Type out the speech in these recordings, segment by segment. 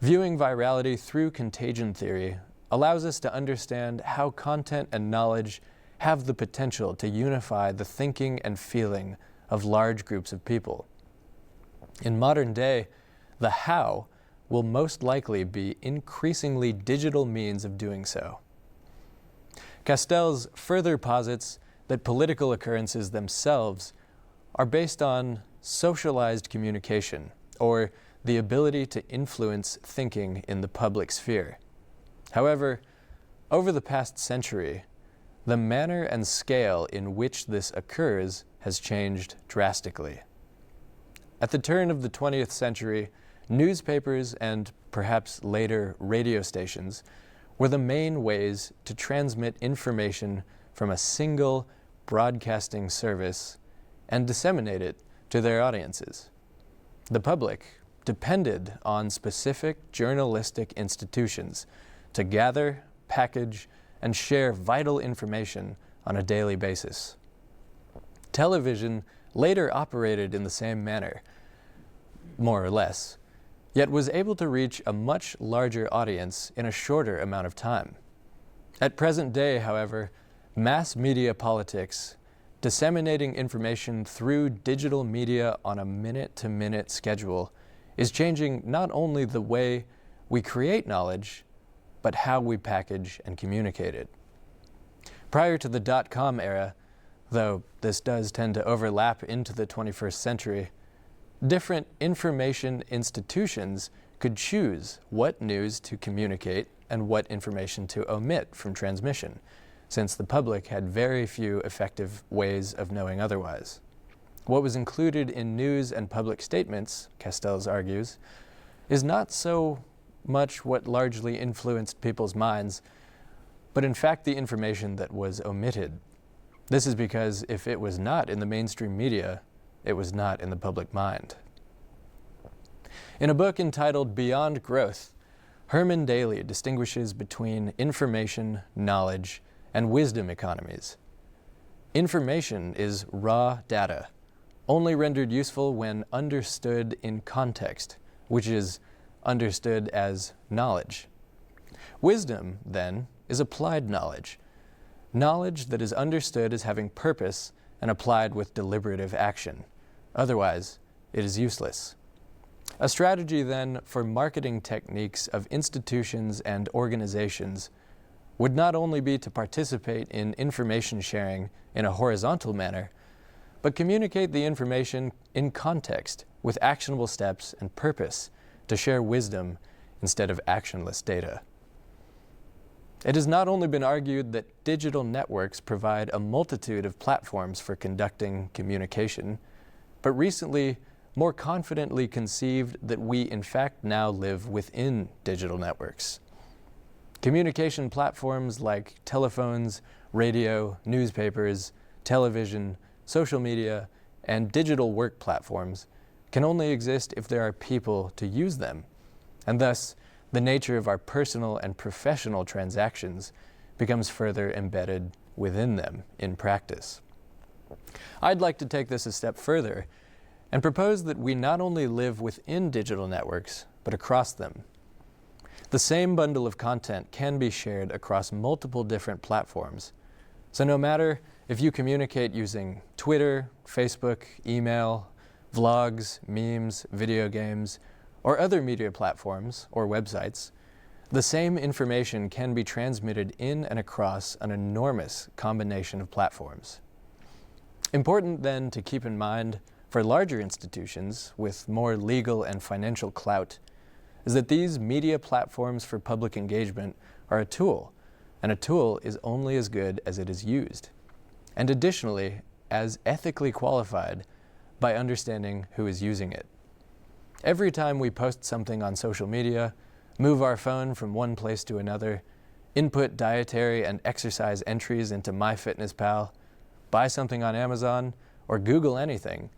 Viewing virality through contagion theory allows us to understand how content and knowledge have the potential to unify the thinking and feeling of large groups of people. In modern day, the how will most likely be increasingly digital means of doing so. Castells further posits that political occurrences themselves are based on socialized communication, or the ability to influence thinking in the public sphere. However, over the past century, the manner and scale in which this occurs has changed drastically. At the turn of the 20th century, newspapers and perhaps later radio stations were the main ways to transmit information from a single broadcasting service and disseminate it to their audiences. The public depended on specific journalistic institutions to gather, package, and share vital information on a daily basis. Television later operated in the same manner, more or less, yet was able to reach a much larger audience in a shorter amount of time. At present day, however, mass media politics, disseminating information through digital media on a minute-to-minute schedule, is changing not only the way we create knowledge, but how we package and communicate it. Prior to the dot-com era, though this does tend to overlap into the 21st century, different information institutions could choose what news to communicate and what information to omit from transmission, since the public had very few effective ways of knowing otherwise. What was included in news and public statements, Castells argues, is not so much what largely influenced people's minds, but in fact the information that was omitted. This is because if it was not in the mainstream media, it was not in the public mind. In a book entitled Beyond Growth, Herman Daly distinguishes between information, knowledge, and wisdom economies. Information is raw data, only rendered useful when understood in context, which is understood as knowledge. Wisdom, then, is applied knowledge, knowledge that is understood as having purpose and applied with deliberative action. Otherwise, it is useless. A strategy, then, for marketing techniques of institutions and organizations would not only be to participate in information sharing in a horizontal manner, but communicate the information in context with actionable steps and purpose to share wisdom instead of actionless data. It has not only been argued that digital networks provide a multitude of platforms for conducting communication, but recently more confidently conceived that we in fact now live within digital networks. Communication platforms like telephones, radio, newspapers, television, social media, and digital work platforms can only exist if there are people to use them, and thus the nature of our personal and professional transactions becomes further embedded within them in practice. I'd like to take this a step further and propose that we not only live within digital networks, but across them. The same bundle of content can be shared across multiple different platforms. So no matter if you communicate using Twitter, Facebook, email, vlogs, memes, video games, or other media platforms or websites, the same information can be transmitted in and across an enormous combination of platforms. Important then to keep in mind for larger institutions with more legal and financial clout is that these media platforms for public engagement are a tool, and a tool is only as good as it is used, and additionally as ethically qualified by understanding who is using it. Every time we post something on social media, move our phone from one place to another, input dietary and exercise entries into MyFitnessPal, buy something on Amazon, or Google anything,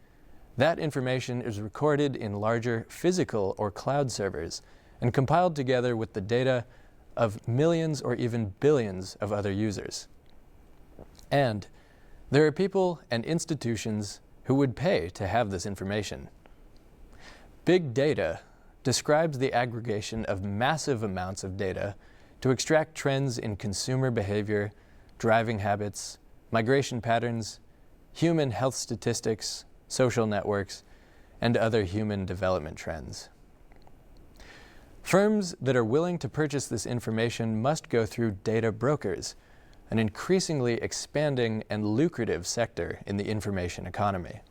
that information is recorded in larger physical or cloud servers and compiled together with the data of millions or even billions of other users. And there are people and institutions who would pay to have this information. Big data describes the aggregation of massive amounts of data to extract trends in consumer behavior, driving habits, migration patterns, human health statistics, social networks, and other human development trends. Firms that are willing to purchase this information must go through data brokers, an increasingly expanding and lucrative sector in the information economy.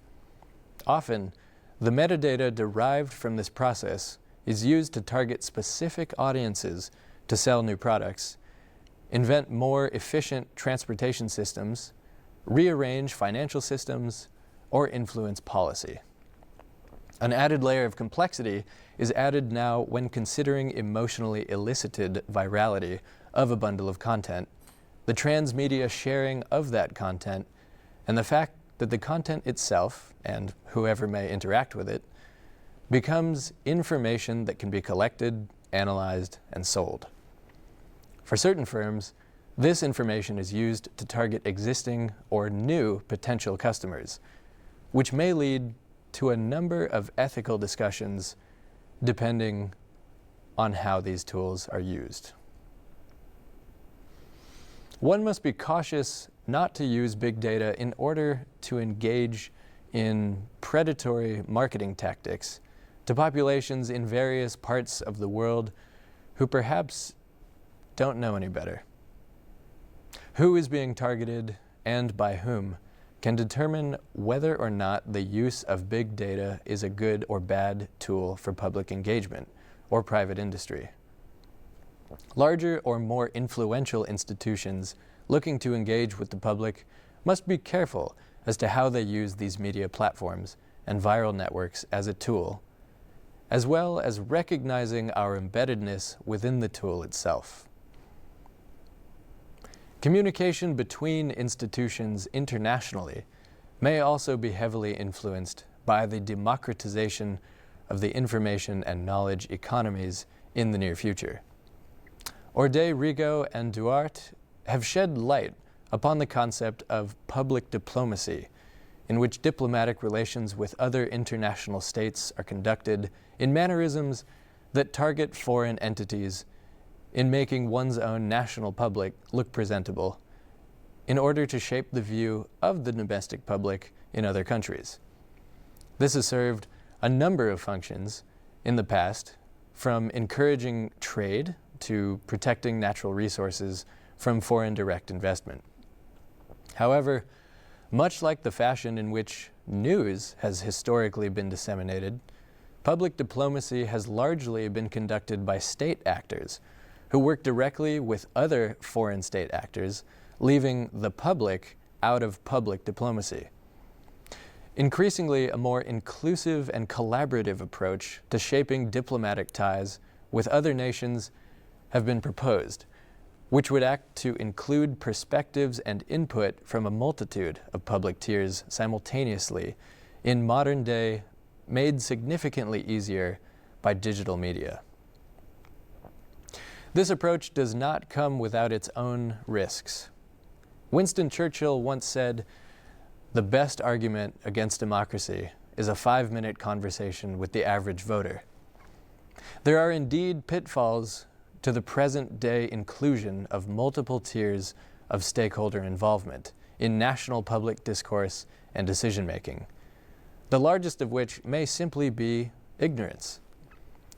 Often, the metadata derived from this process is used to target specific audiences to sell new products, invent more efficient transportation systems, rearrange financial systems, or influence policy. An added layer of complexity is added now when considering emotionally elicited virality of a bundle of content, the transmedia sharing of that content, and the fact that the content itself, and whoever may interact with it, becomes information that can be collected, analyzed, and sold. For certain firms, this information is used to target existing or new potential customers, which may lead to a number of ethical discussions depending on how these tools are used. One must be cautious not to use big data in order to engage in predatory marketing tactics to populations in various parts of the world who perhaps don't know any better. Who is being targeted and by whom can determine whether or not the use of big data is a good or bad tool for public engagement or private industry. Larger or more influential institutions looking to engage with the public must be careful as to how they use these media platforms and viral networks as a tool, as well as recognizing our embeddedness within the tool itself. Communication between institutions internationally may also be heavily influenced by the democratization of the information and knowledge economies in the near future. Orde, Rigo, and Duarte have shed light upon the concept of public diplomacy, in which diplomatic relations with other international states are conducted in mannerisms that target foreign entities in making one's own national public look presentable in order to shape the view of the domestic public in other countries. This has served a number of functions in the past, from encouraging trade to protecting natural resources from foreign direct investment. However, much like the fashion in which news has historically been disseminated, public diplomacy has largely been conducted by state actors who work directly with other foreign state actors, leaving the public out of public diplomacy. Increasingly, a more inclusive and collaborative approach to shaping diplomatic ties with other nations have been proposed, which would act to include perspectives and input from a multitude of public tiers simultaneously in modern day, made significantly easier by digital media. This approach does not come without its own risks. Winston Churchill once said, "The best argument against democracy is a 5-minute conversation with the average voter." There are indeed pitfalls to the present-day inclusion of multiple tiers of stakeholder involvement in national public discourse and decision-making, the largest of which may simply be ignorance.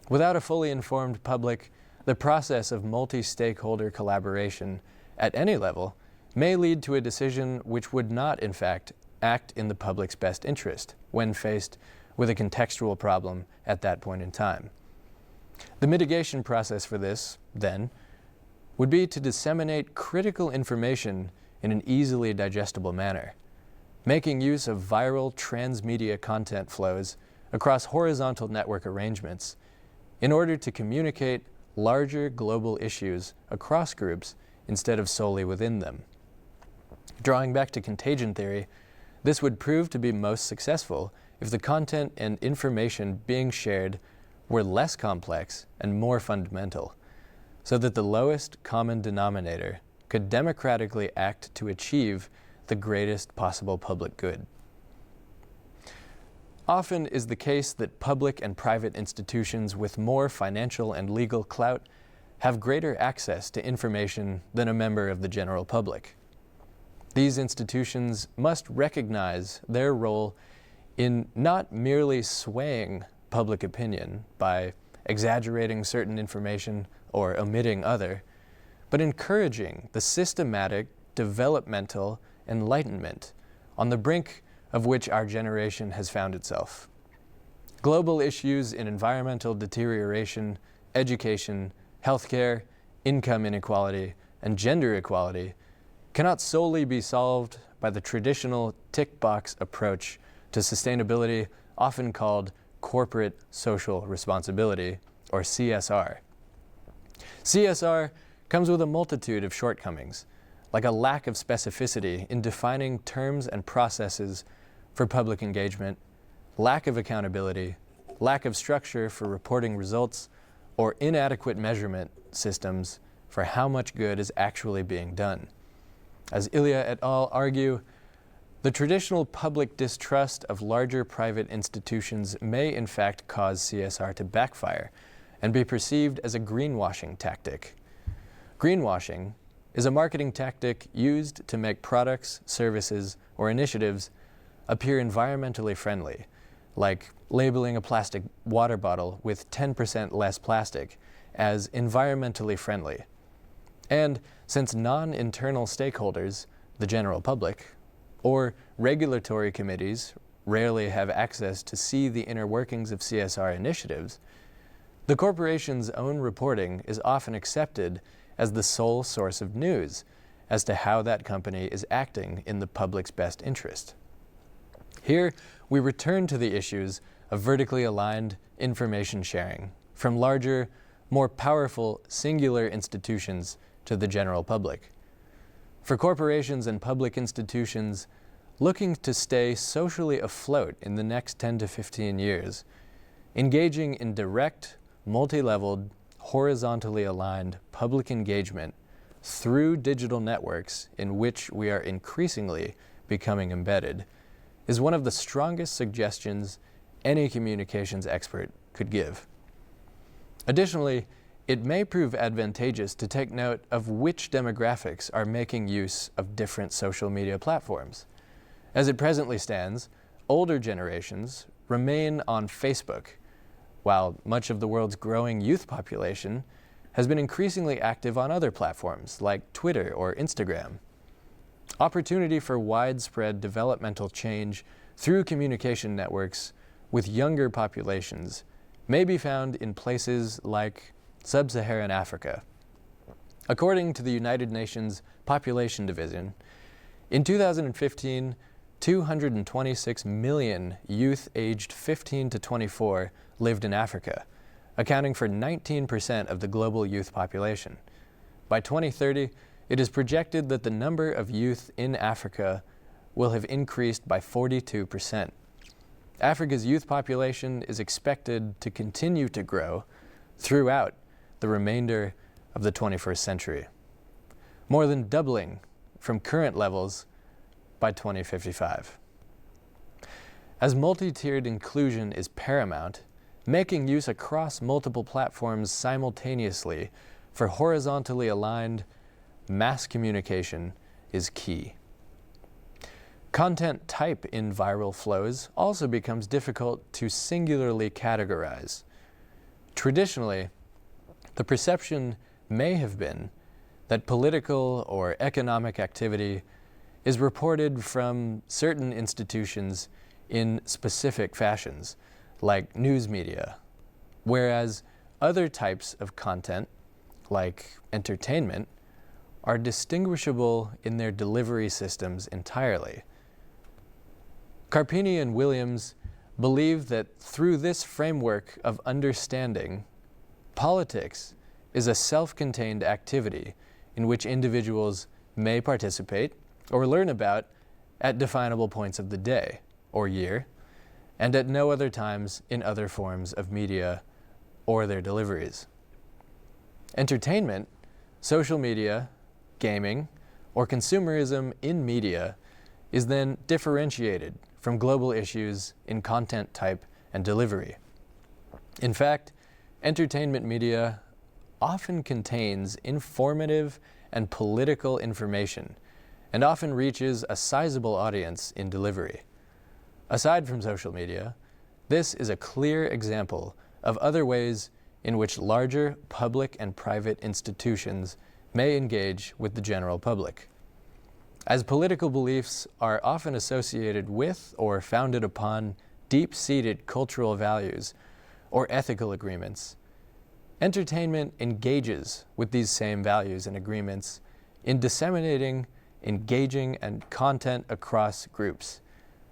Without a fully informed public, the process of multi-stakeholder collaboration at any level may lead to a decision which would not, in fact, act in the public's best interest when faced with a contextual problem at that point in time. The mitigation process for this, then, would be to disseminate critical information in an easily digestible manner, making use of viral transmedia content flows across horizontal network arrangements in order to communicate larger global issues across groups instead of solely within them. Drawing back to contagion theory, this would prove to be most successful if the content and information being shared were less complex and more fundamental, so that the lowest common denominator could democratically act to achieve the greatest possible public good. often is the case that public and private institutions with more financial and legal clout have greater access to information than a member of the general public. These institutions must recognize their role in not merely swaying public opinion by exaggerating certain information or omitting other, but encouraging the systematic developmental enlightenment on the brink of which our generation has found itself. Global issues in environmental deterioration, education, healthcare, income inequality, and gender equality cannot solely be solved by the traditional tick box approach to sustainability, often called corporate social responsibility, or CSR. CSR comes with a multitude of shortcomings, like a lack of specificity in defining terms and processes for public engagement, lack of accountability, lack of structure for reporting results, or inadequate measurement systems for how much good is actually being done. As Ilya et al. Argue, the traditional public distrust of larger private institutions may in fact cause CSR to backfire and be perceived as a greenwashing tactic. Greenwashing is a marketing tactic used to make products, services, or initiatives appear environmentally friendly, like labeling a plastic water bottle with 10% less plastic as environmentally friendly. And since non-internal stakeholders, the general public, or regulatory committees rarely have access to see the inner workings of CSR initiatives, the corporation's own reporting is often accepted as the sole source of news as to how that company is acting in the public's best interest. Here, we return to the issues of vertically aligned information sharing from larger, more powerful singular institutions to the general public. For corporations and public institutions looking to stay socially afloat in the next 10 to 15 years, engaging in direct, multi-leveled, horizontally aligned public engagement through digital networks in which we are increasingly becoming embedded is one of the strongest suggestions any communications expert could give. Additionally, it may prove advantageous to take note of which demographics are making use of different social media platforms. As it presently stands, older generations remain on Facebook, while much of the world's growing youth population has been increasingly active on other platforms like Twitter or Instagram. Opportunity for widespread developmental change through communication networks with younger populations may be found in places like Sub-Saharan Africa. According to the United Nations Population Division, in 2015, 226 million youth aged 15 to 24 lived in Africa, accounting for 19% of the global youth population. By 2030, it is projected that the number of youth in Africa will have increased by 42%. Africa's youth population is expected to continue to grow throughout the remainder of the 21st century, more than doubling from current levels by 2055. As multi-tiered inclusion is paramount, making use across multiple platforms simultaneously for horizontally aligned mass communication is key. Content type in viral flows also becomes difficult to singularly categorize. Traditionally, the perception may have been that political or economic activity is reported from certain institutions in specific fashions, like news media, whereas other types of content, like entertainment, are distinguishable in their delivery systems entirely. Carpini and Williams believe that through this framework of understanding, politics is a self-contained activity in which individuals may participate or learn about at definable points of the day or year, and at no other times in other forms of media or their deliveries. Entertainment, social media, gaming, or consumerism in media is then differentiated from global issues in content type and delivery. In fact, entertainment media often contains informative and political information and often reaches a sizable audience in delivery. Aside from social media, this is a clear example of other ways in which larger public and private institutions may engage with the general public. As political beliefs are often associated with or founded upon deep-seated cultural values or ethical agreements, entertainment engages with these same values and agreements in disseminating engaging and content across groups,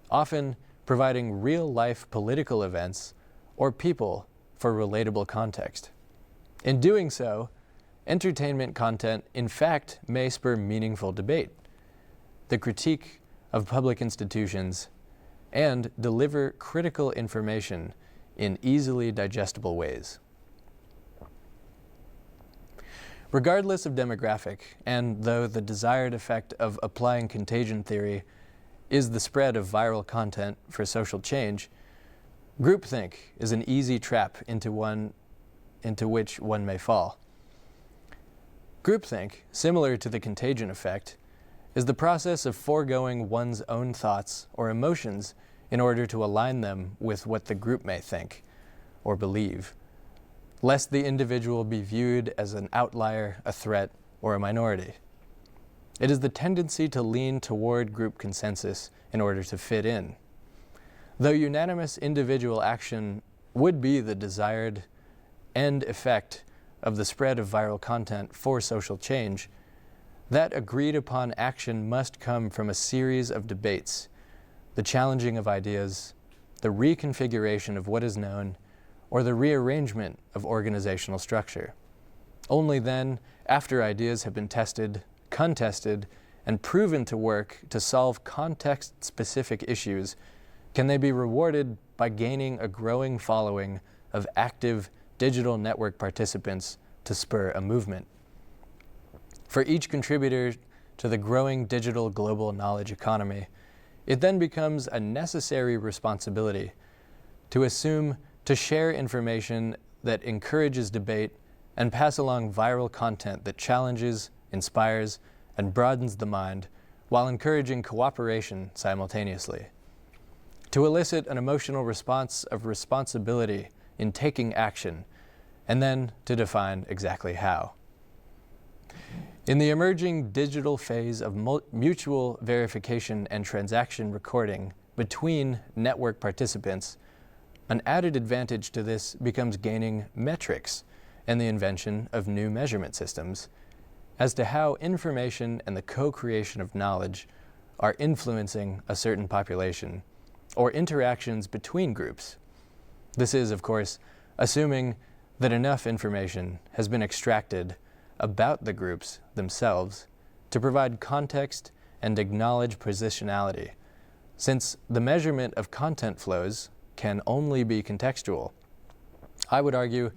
often providing real-life political events or people for relatable context. In doing so, entertainment content in fact may spur meaningful debate, the critique of public institutions, and deliver critical information in easily digestible ways. Regardless of demographic, and though the desired effect of applying contagion theory is the spread of viral content for social change, groupthink is an easy trap into which one may fall. Groupthink, similar to the contagion effect, is the process of foregoing one's own thoughts or emotions in order to align them with what the group may think or believe, lest the individual be viewed as an outlier, a threat, or a minority. It is the tendency to lean toward group consensus in order to fit in. Though unanimous individual action would be the desired end effect of the spread of viral content for social change, that agreed upon action must come from a series of debates, the challenging of ideas, the reconfiguration of what is known, or the rearrangement of organizational structure. Only then, after ideas have been tested, contested, and proven to work to solve context-specific issues, can they be rewarded by gaining a growing following of active digital network participants to spur a movement. For each contributor to the growing digital global knowledge economy, it then becomes a necessary responsibility to assume to share information that encourages debate and pass along viral content that challenges, inspires, and broadens the mind while encouraging cooperation simultaneously. To elicit an emotional response of responsibility in taking action, and then to define exactly how. In the emerging digital phase of mutual verification and transaction recording between network participants, an added advantage to this becomes gaining metrics and the invention of new measurement systems as to how information and the co-creation of knowledge are influencing a certain population or interactions between groups. This is, of course, assuming that enough information has been extracted about the groups themselves to provide context and acknowledge positionality, since the measurement of content flows can only be contextual. I would argue